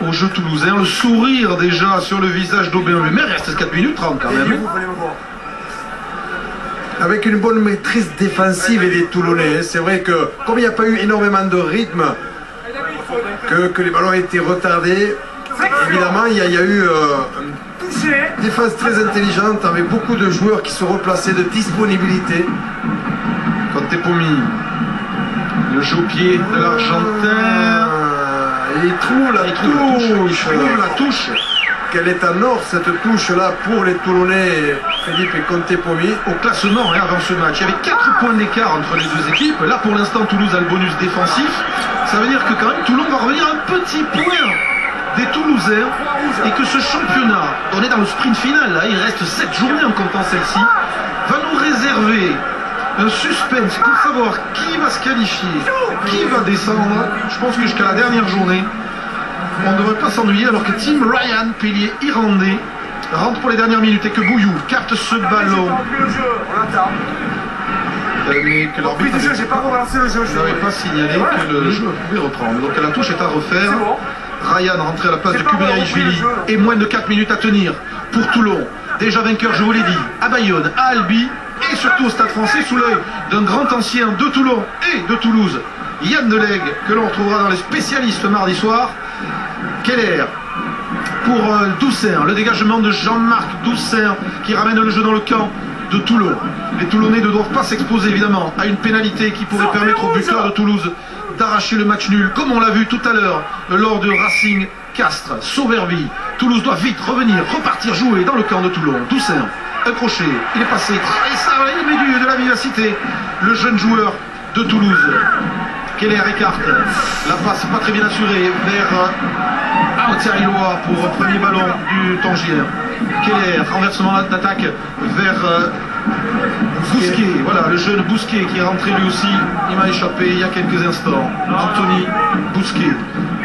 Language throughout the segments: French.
au jeu toulousain, le sourire déjà sur le visage d'Aubin lui-même. Il reste 4 minutes 30 quand même. Avec une bonne maîtrise défensive des Toulonnais. C'est vrai que comme il n'y a pas eu énormément de rythme, que les ballons ont été retardés, évidemment il y a eu une défense très intelligente avec beaucoup de joueurs qui se replaçaient, de disponibilité. Contepomi, le jeu au pied de l'Argentin. Il trouve la touche. Quelle est en or cette touche-là pour les Toulonnais, Philippe et Contepomi. Au classement avant ce match, il y avait 4 points d'écart entre les deux équipes. Là pour l'instant Toulouse a le bonus défensif. Ça veut dire que quand même Toulon va revenir un petit point des Toulousains et que ce championnat, on est dans le sprint final, là, il reste 7 journées en comptant celle-ci, va nous réserver un suspense pour savoir qui va se qualifier, qui va descendre. Je pense que jusqu'à la dernière journée, on ne devrait pas s'ennuyer alors que Tim Ryan, pilier irlandais, rentre pour les dernières minutes et que Bouillou capte ce ballon. Mais que l'arbitre n'avait pas signalé que le jeu pouvait reprendre. Donc la touche est à refaire. Ryan rentré à la place de Kuberiashvili et moins de 4 minutes à tenir pour Toulon. Déjà vainqueur, je vous l'ai dit, à Bayonne, à Albi et surtout au Stade Français sous l'œil d'un grand ancien de Toulon et de Toulouse, Yann Delegue, que l'on retrouvera dans les spécialistes mardi soir. Keller pour Doucin, le dégagement de Jean-Marc Doucin qui ramène le jeu dans le camp de Toulon. Les Toulonnais ne doivent pas s'exposer évidemment à une pénalité qui pourrait permettre au buteur de Toulouse d'arracher le match nul, comme on l'a vu tout à l'heure lors de Racing Castres, Sauverby. Toulouse doit vite revenir, repartir jouer dans le camp de Toulon. Doucin, un crochet, il est passé, et ça, il met de la vivacité, le jeune joueur de Toulouse. Keller écarte, la passe pas très bien assurée vers Aotiailoa pour premier ballon du Tangien. Keller, renversement d'attaque vers Bousquet, voilà le jeune Bousquet qui est rentré lui aussi, il m'a échappé il y a quelques instants. Anthony Bousquet.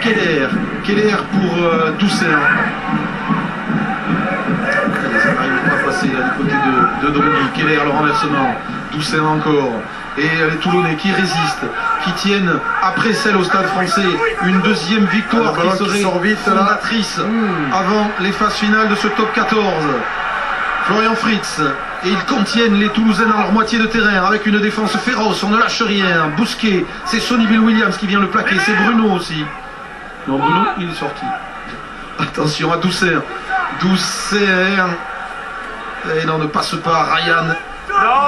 Keller pour Doucin. Ça n'arrive pas à passer du côté de Droghi. Keller, le renversement. Doucin encore. Et les Toulonnais qui résistent, qui tiennent après celle au Stade Français une deuxième victoire qui serait fondatrice avant les phases finales de ce top 14. Florian Fritz, et ils contiennent les Toulousains dans leur moitié de terrain avec une défense féroce, on ne lâche rien. Bousquet, c'est Sonny Bill Williams qui vient le plaquer, c'est Bruno aussi. Non, Bruno, il est sorti. Attention à Doucin. Et non, ne passe pas, Ryan.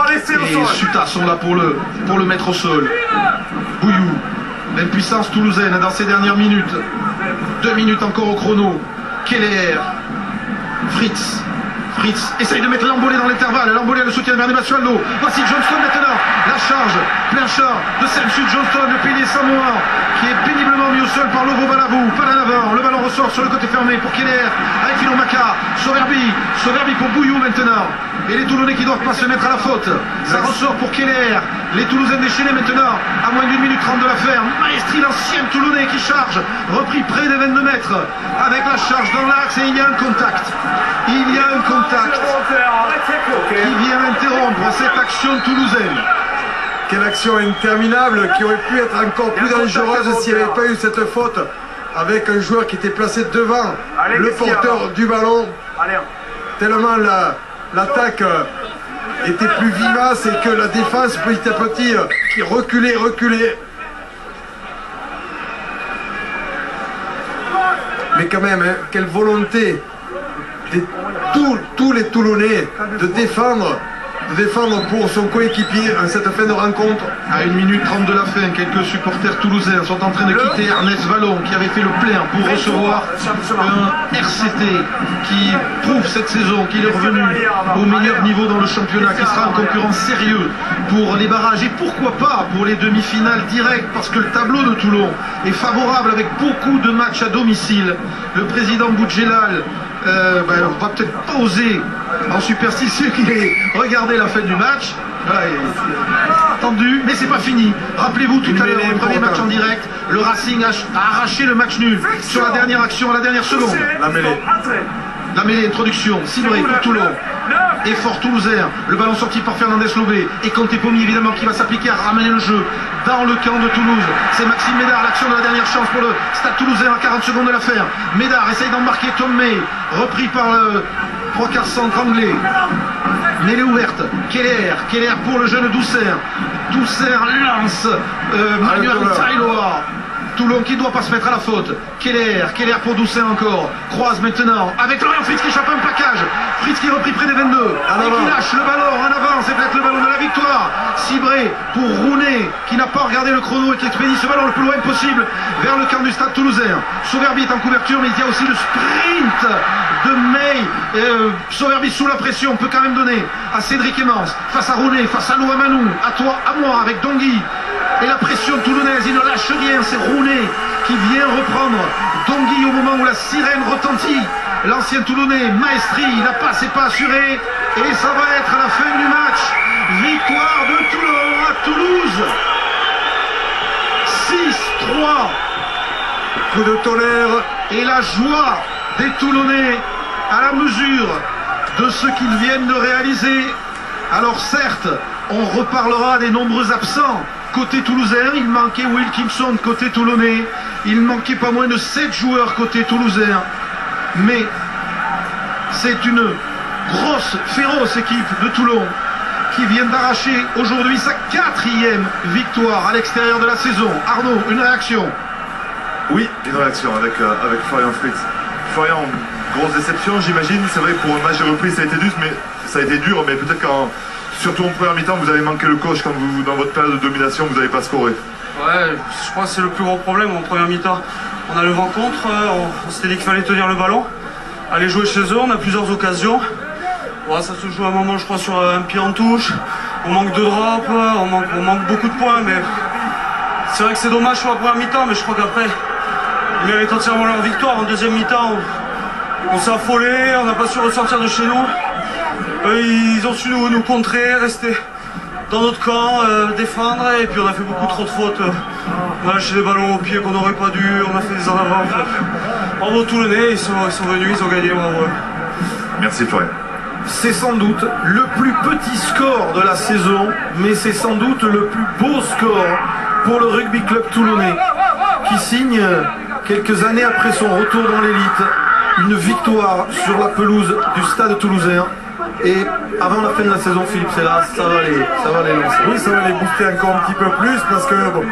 Et Suta sont là pour le mettre au sol. Bouillou, l'impuissance toulousaine dans ces dernières minutes. 2 minutes encore au chrono. Keller, Fritz essaye de mettre l'embolé dans l'intervalle. L'embolé a le soutien de Bernie Basualdo. Voici Johnston maintenant. La charge, plein char de Samsud Johnston, le pilier samoan, qui est péniblement mis au sol par Lovo Balabou. Pas en avant. Le ballon ressort sur le côté fermé pour Keller avec Philo Maka. Sauverby pour Bouillou maintenant. Et les Toulonnais qui doivent pas se mettre à la faute. Ça ressort pour Keller. Les Toulousains déchaînés maintenant. À moins d'1 minute 30 de l'affaire. Maestri, l'ancien Toulonnais qui charge. Repris près des 22 mètres. Avec la charge dans l'axe et il y a un contact. Il y a un contact qui vient interrompre cette action toulousaine. Quelle action interminable qui aurait pu être encore plus dangereuse s'il n'y avait pas eu cette faute avec un joueur qui était placé devant le porteur du ballon. Tellement l'attaque était plus vivace et que la défense petit à petit qui reculait. Mais quand même, hein, quelle volonté de tous les Toulonnais de défendre pour son coéquipier en cette fin de rencontre. À 1 minute 30 de la fin, quelques supporters toulousains sont en train de quitter Ernest Vallon qui avait fait le plein pour recevoir un RCT qui prouve cette saison qu'il est revenu au meilleur niveau dans le championnat, qui sera un concurrent sérieux pour les barrages et pourquoi pas pour les demi-finales directes, parce que le tableau de Toulon est favorable avec beaucoup de matchs à domicile. Le président Boudjelal on va peut-être pas oser en superstitieux qu'il ait regardé la fin du match. Attendu, mais c'est pas fini. Rappelez-vous tout à l'heure, le premier match en direct, le Racing a arraché le match nul sur la dernière action, à la dernière seconde. La mêlée, introduction, ciblée pour Toulon. Effort toulousain, le ballon sorti par Fernandez Lobé et Conté Pommier évidemment qui va s'appliquer à ramener le jeu dans le camp de Toulouse. C'est Maxime Médard, l'action de la dernière chance pour le Stade Toulousain à 40 secondes de l'affaire. Médard essaye d'embarquer Tom May, repris par le 3/4 centre anglais. Mêlée ouverte, Keller pour le jeune Doucer lance Manuel Tailoa. Toulon qui ne doit pas se mettre à la faute. Keller pour Doucet encore. Croise maintenant avec Florian Fritz qui échappe un plaquage. Fritz qui est repris près des 22. Et qui lâche le ballon en avant. C'est peut-être le ballon de la victoire. Cibré pour Rounet qui n'a pas regardé le chrono et qui expédie ce ballon le plus loin possible vers le camp du Stade Toulousain. Sauverby est en couverture, mais il y a aussi le sprint de May. Sauverby sous la pression peut quand même donner à Cédric Emmans face à Rounet, face à Louamanou, à toi, à moi avec Dongui. Et la pression toulonnaise, il ne lâche rien, c'est Rounet qui vient reprendre Dongui au moment où la sirène retentit. L'ancien Toulonnais, Maestri, la passe n'est pas assurée et ça va être à la fin du match. Victoire de Toulon à Toulouse. 6-3. Coup de tonnerre. Et la joie des Toulonnais à la mesure de ce qu'ils viennent de réaliser. Alors certes, on reparlera des nombreux absents. Côté toulousain, il manquait Wilkinson côté toulonnais. Il manquait pas moins de 7 joueurs côté toulousain. Mais c'est une grosse, féroce équipe de Toulon qui vient d'arracher aujourd'hui sa 4e victoire à l'extérieur de la saison. Arnaud, une réaction? Oui, une réaction avec Florian Fritz. Florian, grosse déception j'imagine. C'est vrai que pour un match de reprise ça a été dur, mais peut-être qu'en surtout en première mi-temps, vous avez manqué le coach quand vous, dans votre période de domination, vous n'avez pas scoré. Ouais, je crois que c'est le plus gros problème en première mi-temps. On a le vent contre, on s'était dit qu'il fallait tenir le ballon, aller jouer chez eux, on a plusieurs occasions. Ouais, ça se joue à un moment, je crois, sur un pied en touche. On manque de drop, on manque beaucoup de points, mais c'est vrai que c'est dommage sur la première mi-temps, mais je crois qu'après, ils méritent entièrement leur victoire. En deuxième mi-temps, on s'est affolé, on n'a pas su ressortir de chez nous. Ils ont su nous contrer, rester dans notre camp, défendre, et puis on a fait beaucoup trop de fautes. On a lâché des ballons au pied qu'on n'aurait pas dû, on a fait des en avant. Bravo Toulonnais, ils sont venus, ils ont gagné, bravo. Merci Florian. C'est sans doute le plus petit score de la saison, mais c'est sans doute le plus beau score pour le rugby club toulonnais, qui signe quelques années après son retour dans l'élite une victoire sur la pelouse du Stade Toulousain. Et avant la fin de la saison, Philippe Sella, ça va les lancer. Oui, ça va les booster encore un petit peu plus parce que bon,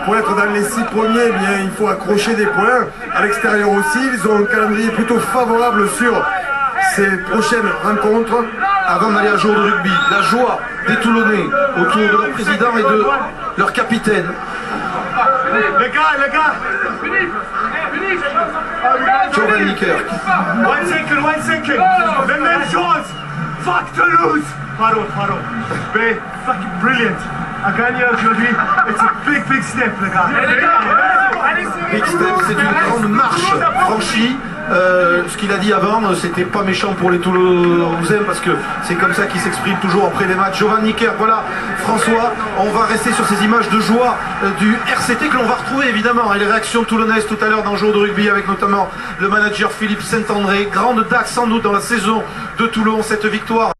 pour être dans les 6 premiers, eh bien, il faut accrocher des points. À l'extérieur aussi, ils ont un calendrier plutôt favorable sur ces prochaines rencontres. Avant d'aller à jour de rugby, la joie des Toulonnais autour de leur président et de leur capitaine. Les gars Giovanni Nicker. One second. The même chose. Fuck Toulouse. Pardon. Mais fucking brilliant. À gagner aujourd'hui, it's a big step, les gars. Big step, c'est une grande marche franchie. Ce qu'il a dit avant, c'était pas méchant pour les Toulousains parce que c'est comme ça qu'ils s'expriment toujours après les matchs. Giovanni Nicker, voilà, François, on va rester sur ces images de joie du RCT que l'on va retrouver évidemment et les réactions toulonnaises tout à l'heure dans le jour de rugby avec notamment le manager Philippe Saint-André. Grande date sans doute dans la saison de Toulon, cette victoire.